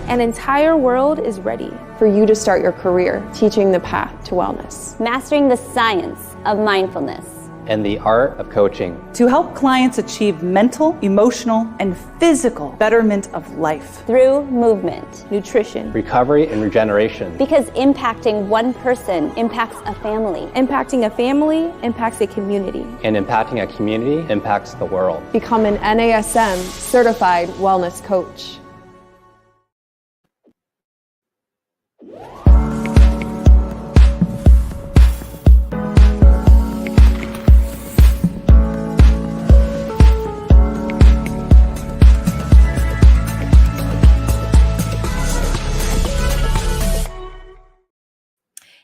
An entire world is ready for you to start your career teaching the path to wellness. Mastering the science of mindfulness. And the art of coaching. To help clients achieve mental, emotional, and physical betterment of life. Through movement, nutrition, recovery, and regeneration. Because impacting one person impacts a family. Impacting a family impacts a community. And impacting a community impacts the world. Become an NASM certified wellness coach.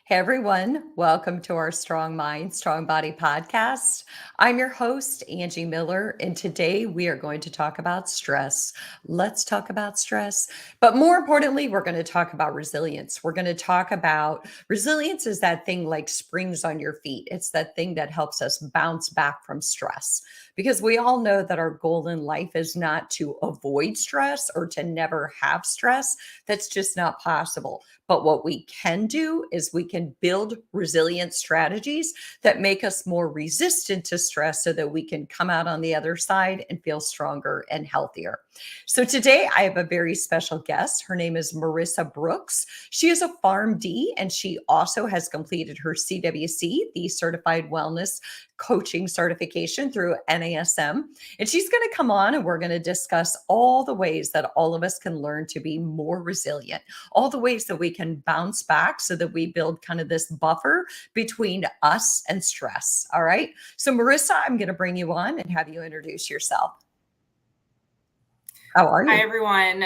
Hey everyone, welcome to our Strong Mind, Strong Body podcast. I'm your host, Angie Miller, and today we are going to talk about stress. Let's talk about stress, but more importantly, we're going to talk about resilience. We're going to talk about resilience is that thing like springs on your feet. It's that thing that helps us bounce back from stress, because we all know that our goal in life is not to avoid stress or to never have stress. That's just not possible. But what we can do is we can build resilient strategies that make us more resistant to stress so that we can come out on the other side and feel stronger and healthier. So today I have a very special guest. Her name is Marissa Brooks. She is a PharmD and she also has completed her CWC, the Certified Wellness Coaching Certification through NASM. And she's going to come on and we're going to discuss all the ways that all of us can learn to be more resilient, all the ways that we can bounce back so that we build kind of this buffer between us and stress. All right. So Marissa, I'm going to bring you on and have you introduce yourself. How are you? Hi, everyone.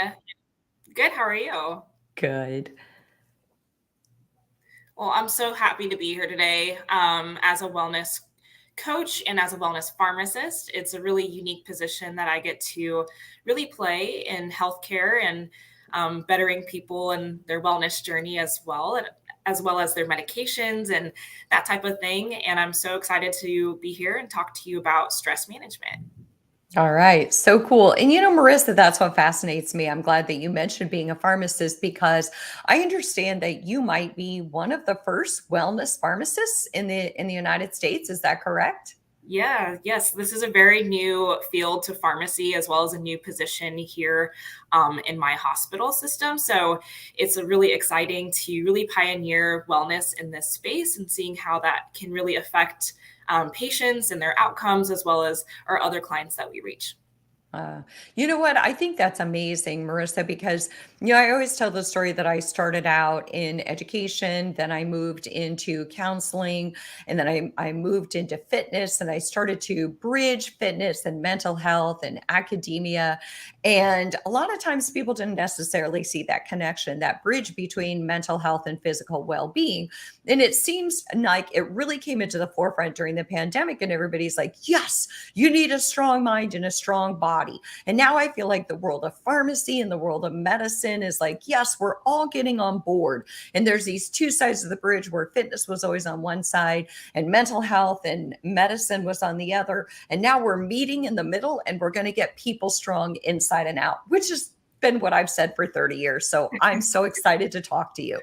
Good. How are you? Good. Well, I'm so happy to be here today as a wellness coach and as a wellness pharmacist. It's a really unique position that I get to really play in healthcare and bettering people and their wellness journey as well as their medications and that type of thing. And I'm so excited to be here and talk to you about stress management. All right. So cool. And you know, Marissa, that's what fascinates me. I'm glad that you mentioned being a pharmacist because I understand that you might be one of the first wellness pharmacists in the United States. Is that correct? Yes. This is a very new field to pharmacy as well as a new position here in my hospital system. So it's really exciting to really pioneer wellness in this space and seeing how that can really affect patients and their outcomes, as well as our other clients that we reach. You know what? I think that's amazing, Marissa, because, I always tell the story that I started out in education, then I moved into counseling, and then I moved into fitness, and I started to bridge fitness and mental health and academia. And a lot of times people didn't necessarily see that connection, that bridge between mental health and physical well-being. And it seems like it really came into the forefront during the pandemic, and everybody's like, yes, you need a strong mind and a strong body. And now I feel like the world of pharmacy and the world of medicine is like, yes, we're all getting on board. And there's these two sides of the bridge where fitness was always on one side and mental health and medicine was on the other. And now we're meeting in the middle and we're going to get people strong inside and out, which has been what I've said for 30 years. So I'm so excited to talk to you.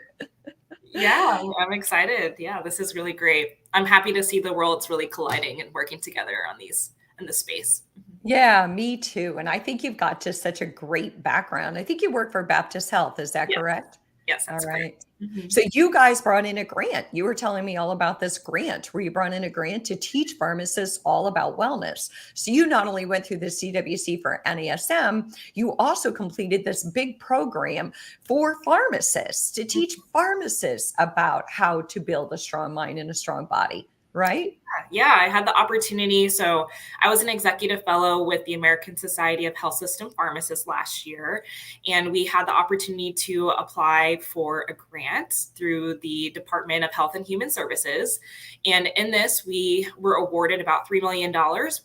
Yeah, I'm excited. Yeah, this is really great. I'm happy to see the worlds really colliding and working together on these in this space. Yeah, me too. And I think you've got just such a great background. I think you work for Baptist Health. Is that correct? Yes, that's all right. Mm-hmm. So you guys brought in a grant. You were telling me all about this grant where you brought in a grant to teach pharmacists all about wellness. So you not only went through the CWC for NASM, you also completed this big program for pharmacists to teach pharmacists about how to build a strong mind and a strong body, right? Yeah, I had the opportunity. So I was an executive fellow with the American Society of Health System Pharmacists last year, and we had the opportunity to apply for a grant through the Department of Health and Human Services. And in this, we were awarded about $3 million,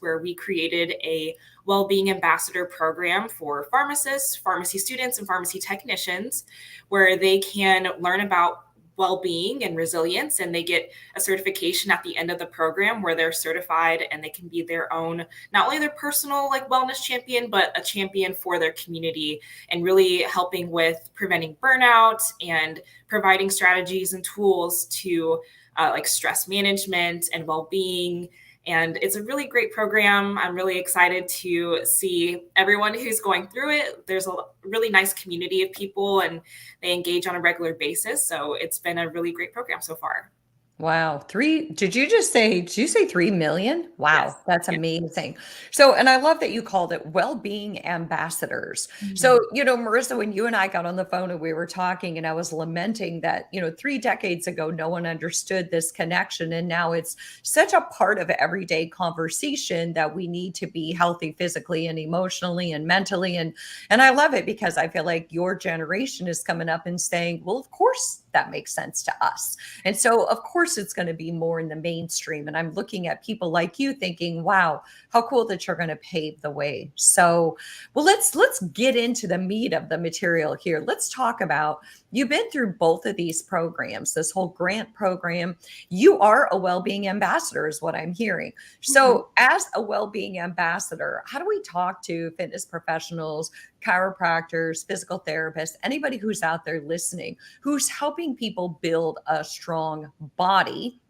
where we created a well-being ambassador program for pharmacists, pharmacy students, and pharmacy technicians, where they can learn about well-being and resilience, and they get a certification at the end of the program where they're certified and they can be their own, not only their personal like wellness champion, but a champion for their community, and really helping with preventing burnout and providing strategies and tools to like stress management and well-being. And it's a really great program. I'm really excited to see everyone who's going through it. There's a really nice community of people and they engage on a regular basis. So it's been a really great program so far. Wow. Did you say 3 million? Wow. Yes. That's amazing. So, and I love that you called it well-being ambassadors. So, Marissa, when you and I got on the phone and we were talking and I was lamenting that, 3 decades ago, no one understood this connection. And now it's such a part of everyday conversation that we need to be healthy physically and emotionally and mentally. And I love it because I feel like your generation is coming up and saying, well, of course, that makes sense to us. And so, of course, it's going to be more in the mainstream. And I'm looking at people like you thinking, wow, how cool that you're going to pave the way. So, well, let's get into the meat of the material here. Let's talk about, you've been through both of these programs, this whole grant program. You are a well-being ambassador is what I'm hearing. So as a well-being ambassador, how do we talk to fitness professionals, chiropractors, physical therapists, anybody who's out there listening, who's helping people build a strong body?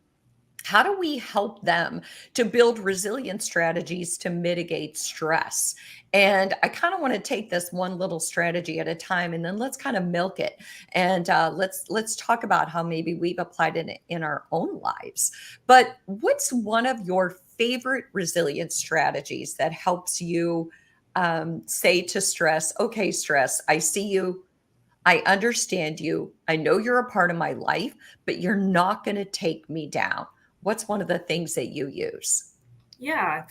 How do we help them to build resilient strategies to mitigate stress? And I kind of want to take this one little strategy at a time, and then let's kind of milk it. And let's talk about how maybe we've applied it in our own lives. But what's one of your favorite resilience strategies that helps you say to stress, okay, stress, I see you. I understand you. I know you're a part of my life, but you're not going to take me down. What's one of the things that you use? Yeah,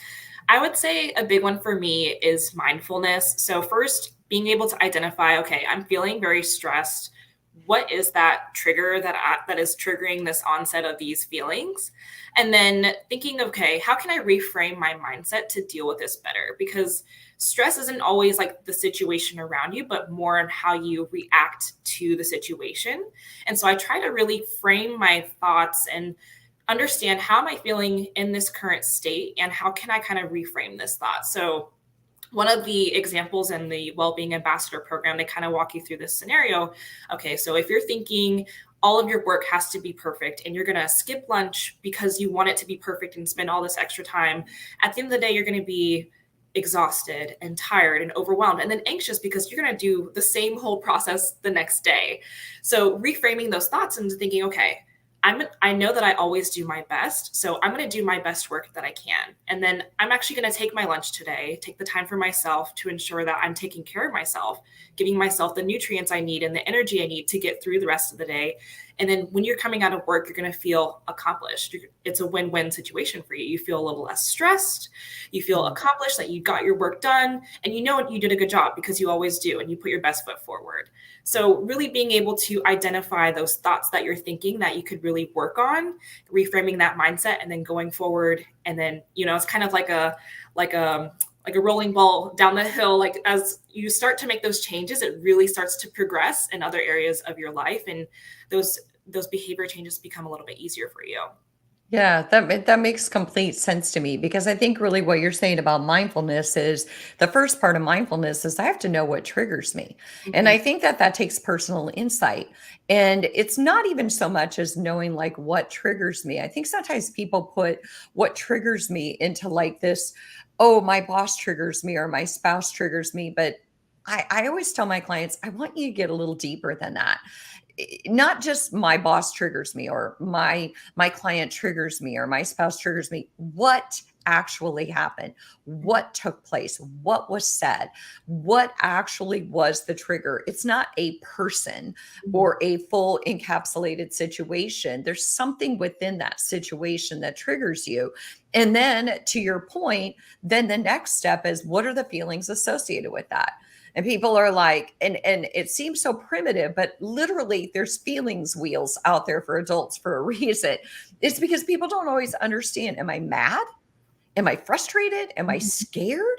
I would say a big one for me is mindfulness. So first, being able to identify, okay, I'm feeling very stressed. What is that trigger that is triggering this onset of these feelings? And then thinking, okay, how can I reframe my mindset to deal with this better? Because stress isn't always like the situation around you, but more on how you react to the situation. And so I try to really frame my thoughts and understand, how am I feeling in this current state and how can I kind of reframe this thought? So one of the examples in the Wellbeing Ambassador program, they kind of walk you through this scenario. Okay, so if you're thinking all of your work has to be perfect and you're going to skip lunch because you want it to be perfect and spend all this extra time, at the end of the day, you're going to be exhausted and tired and overwhelmed and then anxious because you're going to do the same whole process the next day. So reframing those thoughts and thinking, okay, I know that I always do my best, so I'm going to do my best work that I can. And then I'm actually going to take my lunch today, take the time for myself to ensure that I'm taking care of myself, giving myself the nutrients I need and the energy I need to get through the rest of the day. And then when you're coming out of work, you're going to feel accomplished. It's a win-win situation for you. You feel a little less stressed. You feel accomplished that you got your work done, and you know you did a good job because you always do, and you put your best foot forward. So really being able to identify those thoughts that you're thinking that you could really work on, reframing that mindset, and then going forward. And then, it's kind of like a rolling ball down the hill. Like as you start to make those changes, it really starts to progress in other areas of your life. And those behavior changes become a little bit easier for you. Yeah, that makes complete sense to me, because I think really what you're saying about mindfulness is the first part of mindfulness is I have to know what triggers me. And I think that takes personal insight. And it's not even so much as knowing like what triggers me. I think sometimes people put what triggers me into like this, oh, my boss triggers me or my spouse triggers me. But I always tell my clients, I want you to get a little deeper than that. Not just my boss triggers me or my client triggers me or my spouse triggers me. What actually happened? What took place? What was said? What actually was the trigger? It's not a person or a full encapsulated situation. There's something within that situation that triggers you. And then to your point, then the next step is, what are the feelings associated with that? And people are like, and it seems so primitive, but literally there's feelings wheels out there for adults for a reason. It's because people don't always understand. Am I mad? Am I frustrated? Am I scared?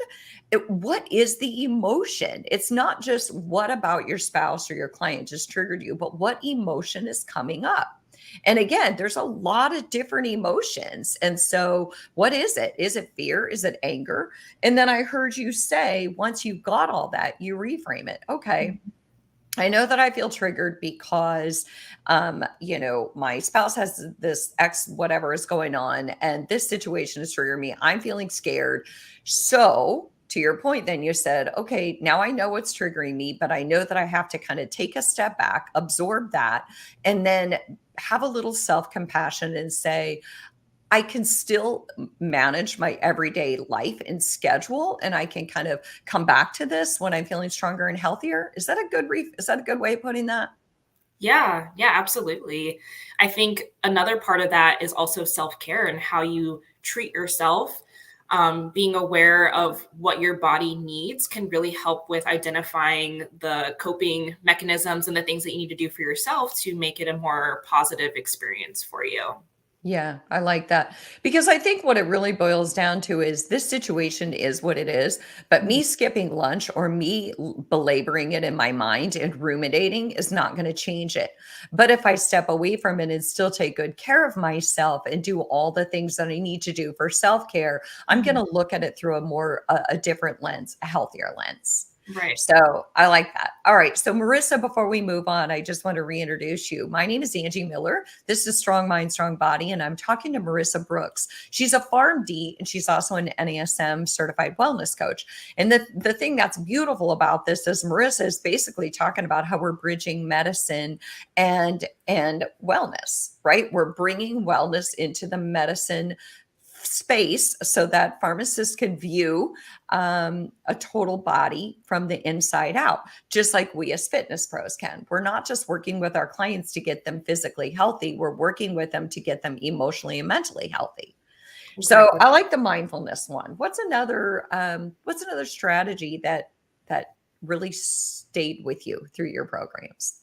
What is the emotion? It's not just what about your spouse or your client just triggered you, but what emotion is coming up? And again, there's a lot of different emotions. And so, what is it? Is it fear? Is it anger? And then I heard you say, once you've got all that, you reframe it. Okay. I know that I feel triggered because, my spouse has this X, whatever is going on, and this situation is triggering me. I'm feeling scared. So, to your point, then you said, okay, now I know what's triggering me, but I know that I have to kind of take a step back, absorb that, and then have a little self-compassion and say, I can still manage my everyday life and schedule, and I can kind of come back to this when I'm feeling stronger and healthier. Is that a good way of putting that? Yeah, absolutely. I think another part of that is also self-care and how you treat yourself. Being aware of what your body needs can really help with identifying the coping mechanisms and the things that you need to do for yourself to make it a more positive experience for you. Yeah, I like that because I think what it really boils down to is this situation is what it is, but me skipping lunch or me belaboring it in my mind and ruminating is not going to change it. But if I step away from it and still take good care of myself and do all the things that I need to do for self-care, I'm going to look at it through a different lens, a healthier lens. Right. So I like that. All right. So Marissa, before we move on, I just want to reintroduce you. My name is Angie Miller. This is Strong Mind, Strong Body, and I'm talking to Marissa Brooks. She's a PharmD, and she's also an NASM certified wellness coach. And the thing that's beautiful about this is Marissa is basically talking about how we're bridging medicine and wellness, right? We're bringing wellness into the medicine space so that pharmacists can view a total body from the inside out, just like we as fitness pros can. We're not just working with our clients to get them physically healthy. We're working with them to get them emotionally and mentally healthy. So I like the mindfulness one. What's another strategy that really stayed with you through your programs?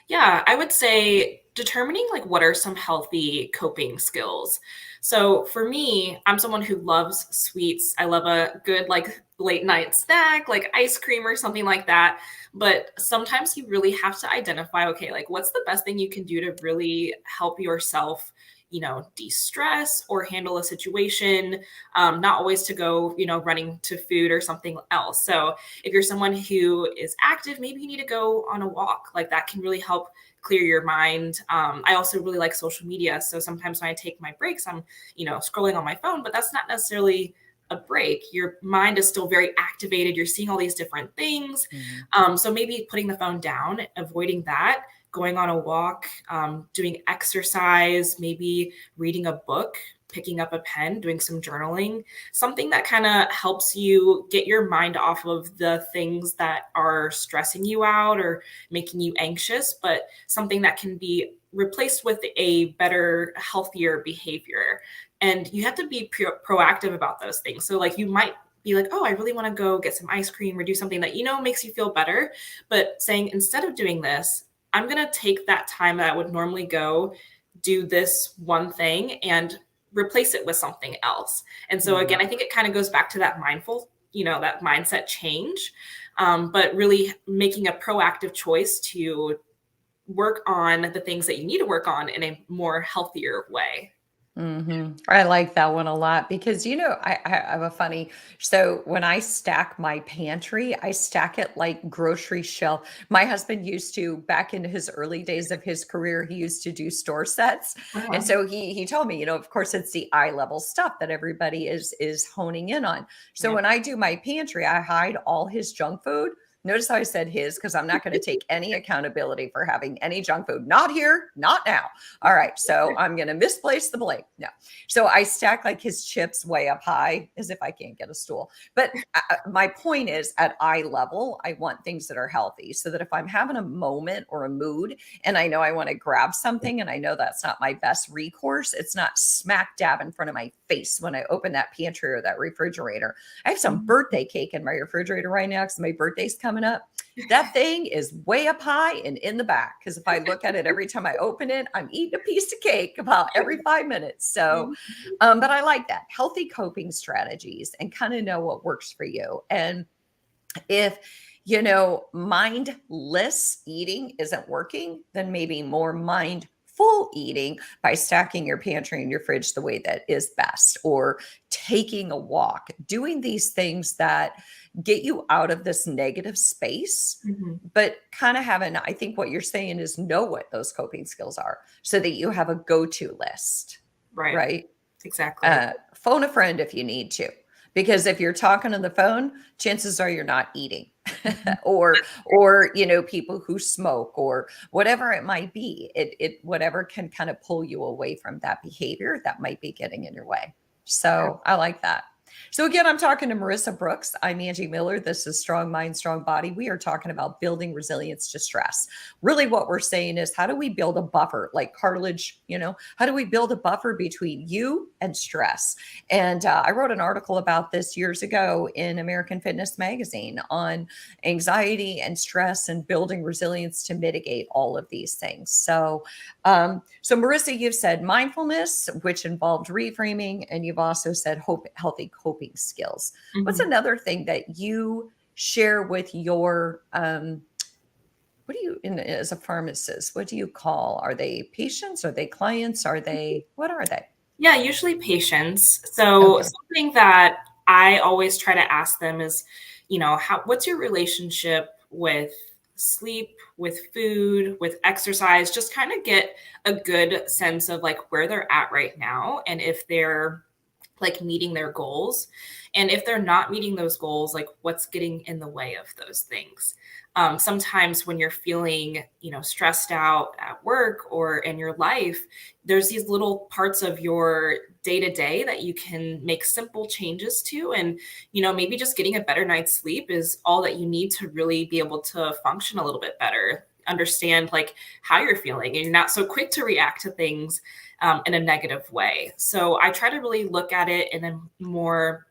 Yeah, I would say determining like what are some healthy coping skills. So for me, I'm someone who loves sweets. I love a good like late night snack, like ice cream or something like that. But sometimes you really have to identify, okay, like what's the best thing you can do to really help yourself, de-stress or handle a situation, not always to go, running to food or something else. So if you're someone who is active, maybe you need to go on a walk. Like that can really help clear your mind. I also really like social media. So sometimes when I take my breaks, I'm, scrolling on my phone, but that's not necessarily a break. Your mind is still very activated. You're seeing all these different things. So maybe putting the phone down, avoiding that, going on a walk, doing exercise, maybe reading a book, picking up a pen, doing some journaling, something that kind of helps you get your mind off of the things that are stressing you out or making you anxious, but something that can be replaced with a better, healthier behavior. And you have to be proactive about those things. So like you might be like, oh, I really want to go get some ice cream or do something that, makes you feel better. But saying, instead of doing this, I'm going to take that time that I would normally go do this one thing and replace it with something else. And so again, I think it kind of goes back to that mindful, that mindset change, but really making a proactive choice to work on the things that you need to work on in a more healthier way. I like that one a lot because, I have a funny, so when I stack my pantry, I stack it like grocery shelf. My husband used to, back in his early days of his career, he used to do store sets. And so he told me, of course, it's the eye level stuff that everybody is honing in on. So when I do my pantry, I hide all his junk food. Notice how I said his, because I'm not going to take any accountability for having any junk food. Not here, not now. All right. So I'm going to misplace the blame. No. So I stack like his chips way up high, as if I can't get a stool. But my point is, at eye level, I want things that are healthy so that if I'm having a moment or a mood and I know I want to grab something and I know that's not my best recourse, it's not smack dab in front of my face when I open that pantry or that refrigerator. I have some birthday cake in my refrigerator right now because my birthday's coming up. That thing is way up high and in the back. Because if I look at it every time I open it, I'm eating a piece of cake about every 5 minutes. So, but I like that. Healthy coping strategies and kind of know what works for you. And if, mindless eating isn't working, then maybe more mindful eating by stacking your pantry and your fridge the way that is best, or taking a walk, doing these things that get you out of this negative space, but kind of I think what you're saying is know what those coping skills are so that you have a go-to list, right? Exactly. Phone a friend if you need to, because if you're talking on the phone, chances are you're not eating. or people who smoke or whatever it might be, it whatever can kind of pull you away from that behavior that might be getting in your way. So I like that. So again, I'm talking to Marissa Brooks. I'm Angie Miller. This is Strong Mind, Strong Body. We are talking about building resilience to stress. Really what we're saying is, how do we build a buffer like cartilage? How do we build a buffer between you and stress? And I wrote an article about this years ago in American Fitness Magazine on anxiety and stress and building resilience to mitigate all of these things. So Marissa, you've said mindfulness, which involved reframing, and you've also said healthy coping skills. What's another thing that you share with your, as a pharmacist, what do you call, are they patients? Are they clients? What are they? Yeah, usually patients. So something that I always try to ask them is, what's your relationship with sleep, with food, with exercise? Just kind of get a good sense of like where they're at right now, and if they're like meeting their goals. And if they're not meeting those goals, like what's getting in the way of those things. Sometimes when you're feeling, stressed out at work or in your life, there's these little parts of your day-to-day that you can make simple changes to. And, maybe just getting a better night's sleep is all that you need to really be able to function a little bit better, understand like how you're feeling, and you're not so quick to react to things in a negative way. So I try to really look at it in a more,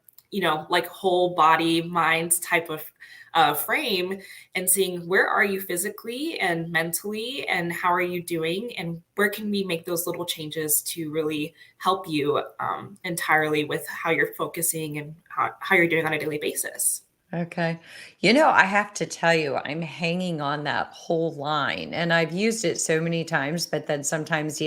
like whole body, mind type of frame, and seeing where are you physically and mentally, and how are you doing, and where can we make those little changes to really help you entirely with how you're focusing and how you're doing on a daily basis. Okay. I have to tell you, I'm hanging on that whole line, and I've used it so many times, but then sometimes,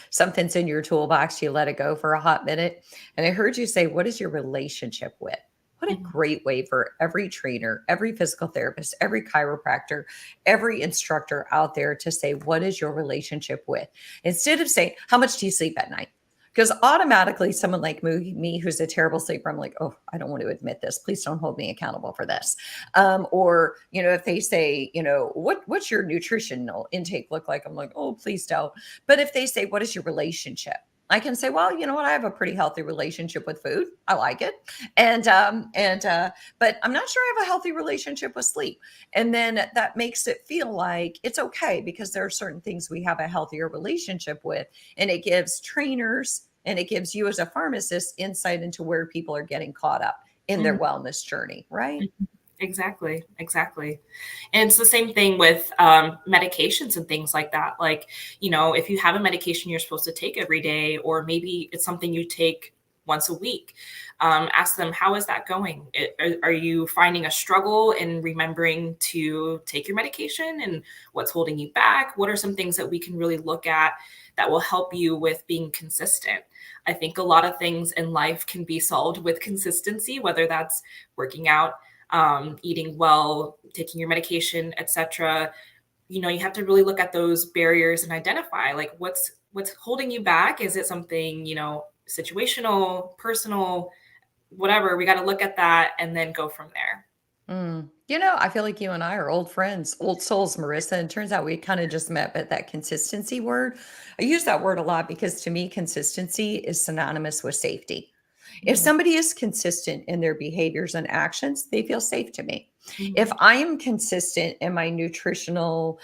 something's in your toolbox, you let it go for a hot minute. And I heard you say, what is your relationship with? What a great way for every trainer, every physical therapist, every chiropractor, every instructor out there to say, what is your relationship with? Instead of saying, how much do you sleep at night? Because automatically someone like me, who's a terrible sleeper, I'm like, oh, I don't want to admit this. Please don't hold me accountable for this. Or, if they say, what's your nutritional intake look like? I'm like, oh, please don't. But if they say, what is your relationship? I can say, well, you know what? I have a pretty healthy relationship with food. I like it. But I'm not sure I have a healthy relationship with sleep. And then that makes it feel like it's okay, because there are certain things we have a healthier relationship with, and it gives trainers and it gives you as a pharmacist insight into where people are getting caught up in their wellness journey, right? Exactly. And it's the same thing with medications and things like that. Like, if you have a medication you're supposed to take every day, or maybe it's something you take once a week, ask them, how is that going? Are you finding a struggle in remembering to take your medication, and what's holding you back? What are some things that we can really look at that will help you with being consistent? I think a lot of things in life can be solved with consistency, whether that's working out, eating well, taking your medication, etc. You have to really look at those barriers and identify like what's holding you back. Is it something, situational, personal, whatever? We got to look at that and then go from there. I feel like you and I are old friends, old souls, Marissa. And it turns out we kind of just met, but that consistency word, I use that word a lot because to me, consistency is synonymous with safety. If somebody is consistent in their behaviors and actions, they feel safe to me. If I am consistent in my nutritional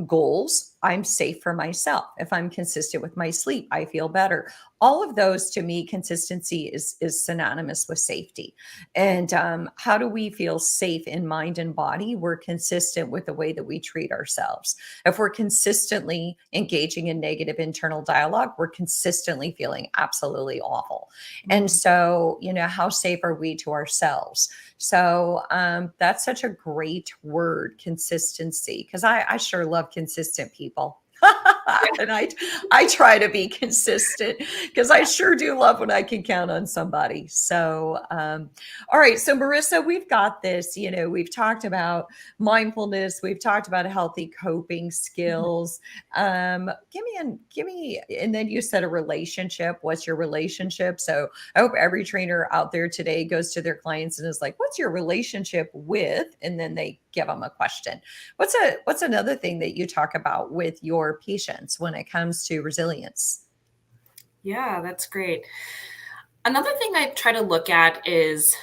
goals, I'm safe for myself. If I'm consistent with my sleep, I feel better. All of those, to me, consistency is synonymous with safety. And how do we feel safe in mind and body? We're consistent with the way that we treat ourselves. If we're consistently engaging in negative internal dialogue, we're consistently feeling absolutely awful. And so, how safe are we to ourselves? So that's such a great word, consistency, because I sure love consistent people. And I try to be consistent because I sure do love when I can count on somebody. So, all right. So Marissa, we've got this, we've talked about mindfulness. We've talked about healthy coping skills. Give me, and then you said a relationship. What's your relationship? So I hope every trainer out there today goes to their clients and is like, what's your relationship with? And then they give them a question. What's another thing that you talk about with your patients when it comes to resilience? Yeah, that's great. Another thing I try to look at is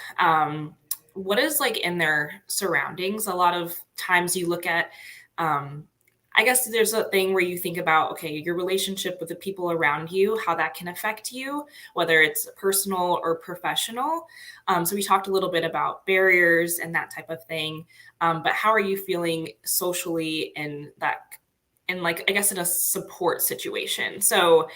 what is like in their surroundings. A lot of times you look at, I guess there's a thing where you think about, okay, your relationship with the people around you, how that can affect you, whether it's personal or professional. So we talked a little bit about barriers and that type of thing. But how are you feeling socially in that? And like, I guess in a support situation. So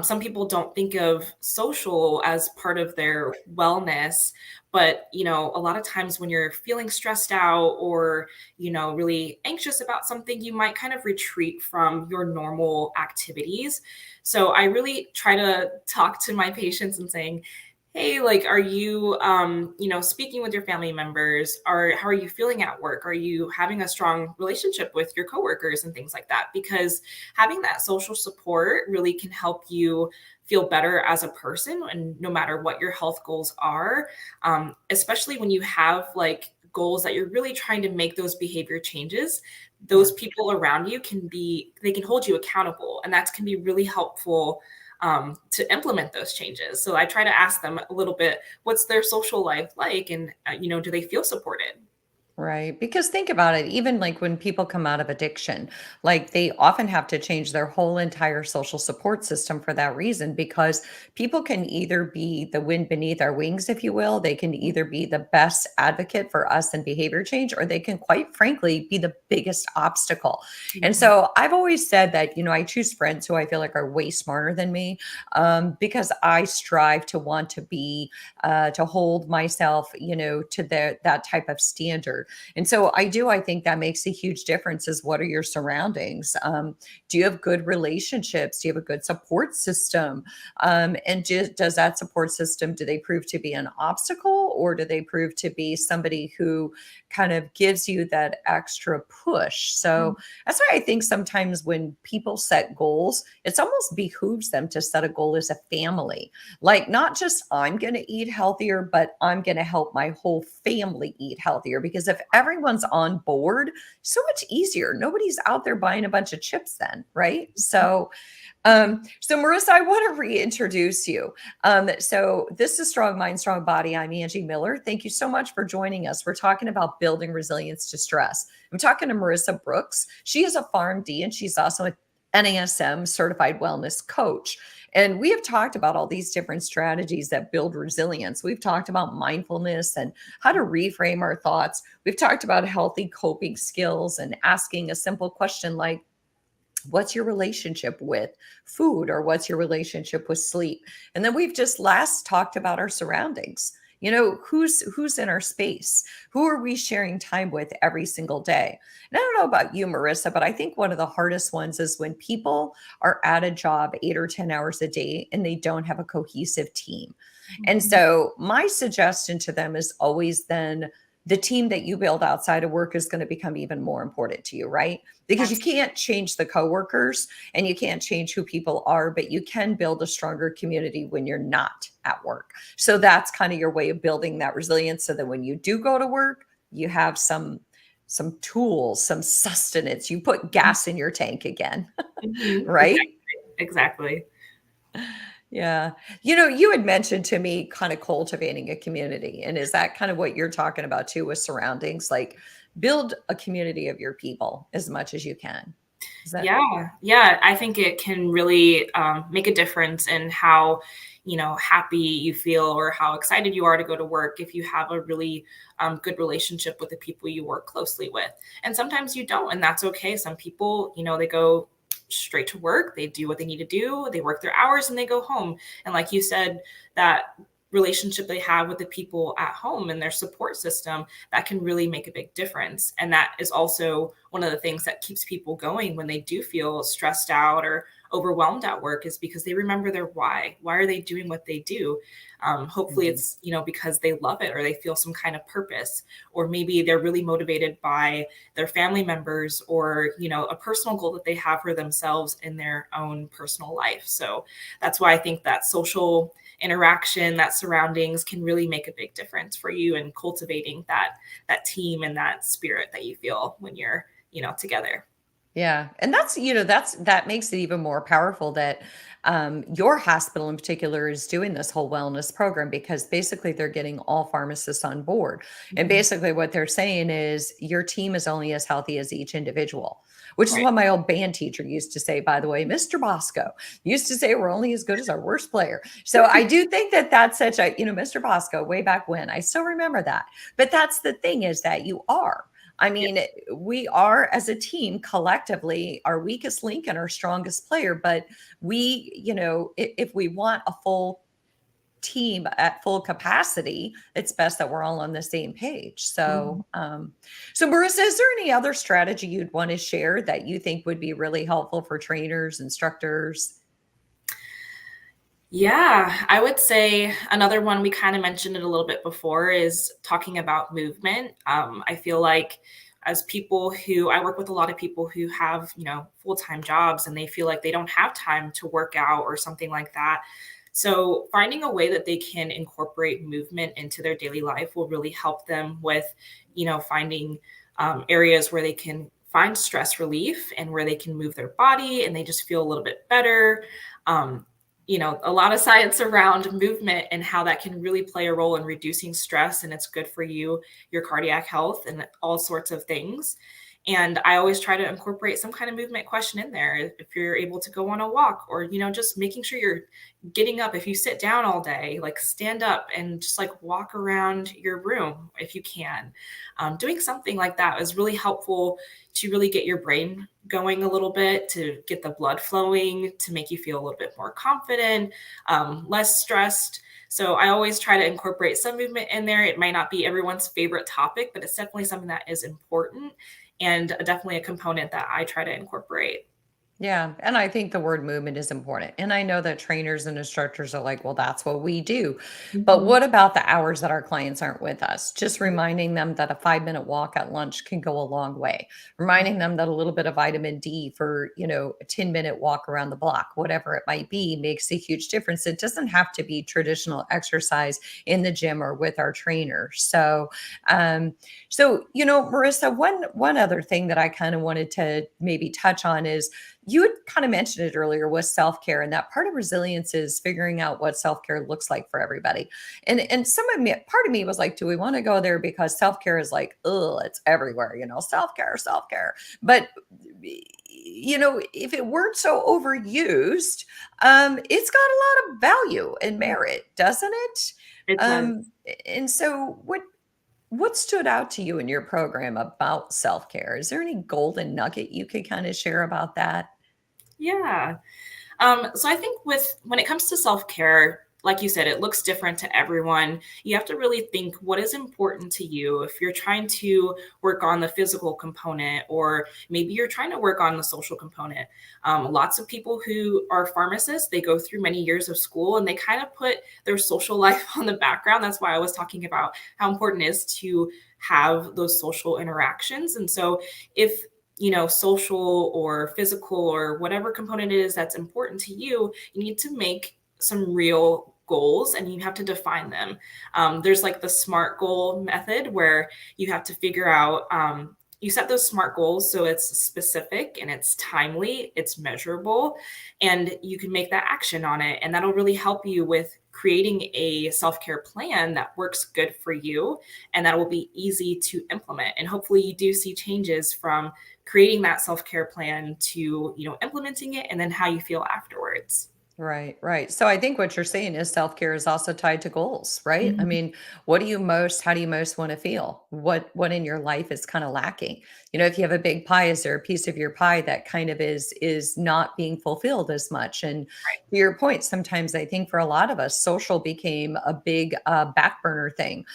some people don't think of social as part of their wellness, but, a lot of times when you're feeling stressed out or, really anxious about something, you might kind of retreat from your normal activities. So I really try to talk to my patients and saying, hey, like, are you, speaking with your family members, or how are you feeling at work? Are you having a strong relationship with your coworkers and things like that? Because having that social support really can help you feel better as a person, and no matter what your health goals are, especially when you have like goals that you're really trying to make those behavior changes, those people around you they can hold you accountable, and that can be really helpful to implement those changes. So I try to ask them a little bit, what's their social life like? And, do they feel supported? Right. Because think about it, even like when people come out of addiction, like they often have to change their whole entire social support system for that reason, because people can either be the wind beneath our wings, if you will. They can either be the best advocate for us in behavior change, or they can quite frankly be the biggest obstacle. And so I've always said that, I choose friends who I feel like are way smarter than me, because I strive to want to be, to hold myself, to that type of standard. And so I think that makes a huge difference is what are your surroundings? Do you have good relationships? Do you have a good support system? And does that support system, do they prove to be an obstacle, or do they prove to be somebody who kind of gives you that extra push? So that's why I think sometimes when people set goals, it's almost behooves them to set a goal as a family. Like not just I'm going to eat healthier, but I'm going to help my whole family eat healthier. Because if everyone's on board, so much easier. Nobody's out there buying a bunch of chips then, right? So Marissa, I want to reintroduce you. So this is Strong Mind, Strong Body. I'm Angie Miller. Thank you so much for joining us. We're talking about building resilience to stress. I'm talking to Marissa Brooks. She is a PharmD, and she's also a NASM certified wellness coach. And we have talked about all these different strategies that build resilience. We've talked about mindfulness and how to reframe our thoughts. We've talked about healthy coping skills and asking a simple question like, what's your relationship with food, or what's your relationship with sleep? And then we've just last talked about our surroundings. Who's in our space? Who are we sharing time with every single day? And I don't know about you, Marissa, but I think one of the hardest ones is when people are at a job 8 or 10 hours a day and they don't have a cohesive team. And so my suggestion to them is always then the team that you build outside of work is going to become even more important to you, right? Because you can't change the coworkers and you can't change who people are, but you can build a stronger community when you're not at work. So that's kind of your way of building that resilience, so that when you do go to work, you have some tools, some sustenance. You put gas in your tank again, right? Exactly. Yeah. You had mentioned to me kind of cultivating a community. And is that kind of what you're talking about too with surroundings? Like build a community of your people as much as you can. Is that? Yeah. I think it can really make a difference in how, happy you feel or how excited you are to go to work if you have a really good relationship with the people you work closely with. And sometimes you don't, and that's okay. Some people, they go straight to work, they do what they need to do, they work their hours and they go home. And like you said, that relationship they have with the people at home and their support system, that can really make a big difference. And that is also one of the things that keeps people going when they do feel stressed out or overwhelmed at work, is because they remember their why. Why are they doing what they do? Hopefully it's, because they love it or they feel some kind of purpose, or maybe they're really motivated by their family members or, a personal goal that they have for themselves in their own personal life. So that's why I think that social interaction, that surroundings can really make a big difference for you in cultivating that team and that spirit that you feel when you're, together. Yeah. And that makes it even more powerful that your hospital in particular is doing this whole wellness program, because basically they're getting all pharmacists on board. And basically what they're saying is your team is only as healthy as each individual, which is what my old band teacher used to say, by the way. Mr. Bosco used to say, we're only as good as our worst player. So I do think that that's such a, Mr. Bosco, way back when, I still remember that. But that's the thing, is that you are. I mean, we are, as a team, collectively our weakest link and our strongest player. But we, if we want a full team at full capacity, it's best that we're all on the same page. So, so Marissa, is there any other strategy you'd want to share that you think would be really helpful for trainers, instructors? Yeah, I would say another one, we kind of mentioned it a little bit before, is talking about movement. I feel like as people I work with a lot of people who have, full-time jobs, and they feel like they don't have time to work out or something like that. So finding a way that they can incorporate movement into their daily life will really help them with, finding areas where they can find stress relief and where they can move their body and they just feel a little bit better. A lot of science around movement and how that can really play a role in reducing stress, and it's good for you, your cardiac health, and all sorts of things. And I always try to incorporate some kind of movement question in there. If you're able to go on a walk, or, just making sure you're getting up. If you sit down all day, like stand up and just like walk around your room if you can. Doing something like that is really helpful to really get your brain going a little bit, to get the blood flowing, to make you feel a little bit more confident, less stressed. So I always try to incorporate some movement in there. It might not be everyone's favorite topic, but it's definitely something that is important, and definitely a component that I try to incorporate. Yeah. And I think the word movement is important. And I know that trainers and instructors are like, well, that's what we do. But what about the hours that our clients aren't with us? Just reminding them that a 5-minute walk at lunch can go a long way. Reminding them that a little bit of vitamin D for, a 10-minute walk around the block, whatever it might be, makes a huge difference. It doesn't have to be traditional exercise in the gym or with our trainers. So, Marissa, one other thing that I kind of wanted to maybe touch on is, you had kind of mentioned it earlier, was self-care, and that part of resilience is figuring out what self-care looks like for everybody. And part of me was like, do we want to go there? Because self-care is like, oh, it's everywhere, self-care. But if it weren't so overused, it's got a lot of value and merit, doesn't it? It does. And so what stood out to you in your program about self-care? Is there any golden nugget you could kind of share about that? Yeah. So I think when it comes to self-care, like you said, it looks different to everyone. You have to really think, what is important to you? If you're trying to work on the physical component, or maybe you're trying to work on the social component. Lots of people who are pharmacists, they go through many years of school and they kind of put their social life on the background. That's why I was talking about how important it is to have those social interactions. And so if social or physical or whatever component it is that's important to you, you need to make some real goals and you have to define them. There's like the SMART goal method where you have to figure out you set those SMART goals so it's specific and it's timely, it's measurable, and you can make that action on it. And that'll really help you with creating a self-care plan that works good for you and that will be easy to implement. And hopefully you do see changes from creating that self-care plan to, implementing it and then how you feel afterwards. Right, right. So I think what you're saying is self-care is also tied to goals, right? I Mhm. mean, how do you most want to feel? What in your life is kind of lacking? If you have a big pie, is there a piece of your pie that kind of is not being fulfilled as much? And to your point, sometimes I think for a lot of us, social became a big back burner thing.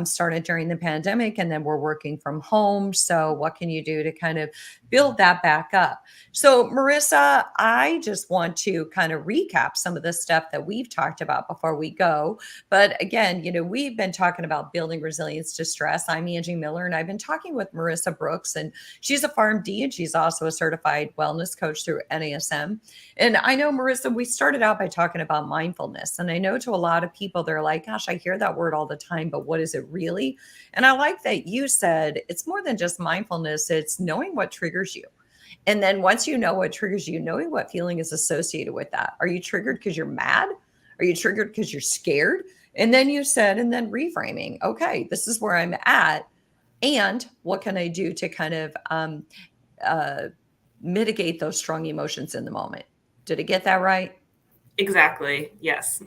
Started during the pandemic, and then we're working from home. So what can you do to kind of build that back up? So, Marissa, I just want to kind of recap some of the stuff that we've talked about before we go. But again, we've been talking about building resilience to stress. I'm Angie Miller, and I've been talking with Marissa Brooks, and she's a PharmD, and she's also a certified wellness coach through NASM. And I know, Marissa, we started out by talking about mindfulness. And I know to a lot of people, they're like, gosh, I hear that word all the time, but what is it really? And I like that you said it's more than just mindfulness, it's knowing what triggers you. And then once you know what triggers you, knowing what feeling is associated with that. Are you triggered because you're mad? Are you triggered because you're scared? And then you said, and then reframing, okay, this is where I'm at. And what can I do to kind of mitigate those strong emotions in the moment? Did I get that right? Exactly. Yes.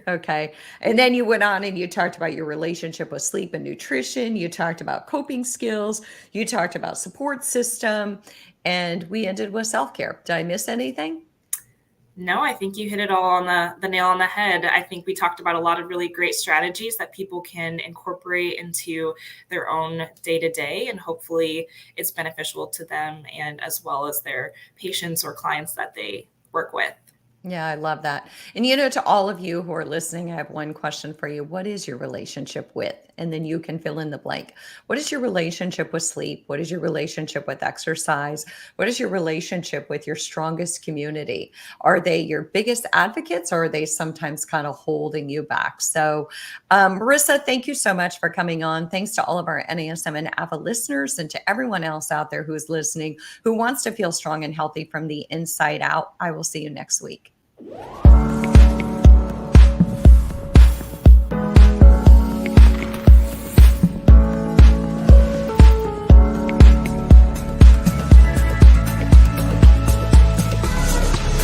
Okay. And then you went on and you talked about your relationship with sleep and nutrition. You talked about coping skills. You talked about support system. And we ended with self-care. Did I miss anything? No, I think you hit it all on the nail on the head. I think we talked about a lot of really great strategies that people can incorporate into their own day-to-day, and hopefully it's beneficial to them and as well as their patients or clients that they work with. Yeah, I love that. And to all of you who are listening, I have one question for you. What is your relationship with? And then you can fill in the blank. What is your relationship with sleep? What is your relationship with exercise? What is your relationship with your strongest community? Are they your biggest advocates, or are they sometimes kind of holding you back? So, Marissa, thank you so much for coming on. Thanks to all of our NASM and AVA listeners, and to everyone else out there who is listening, who wants to feel strong and healthy from the inside out. I will see you next week.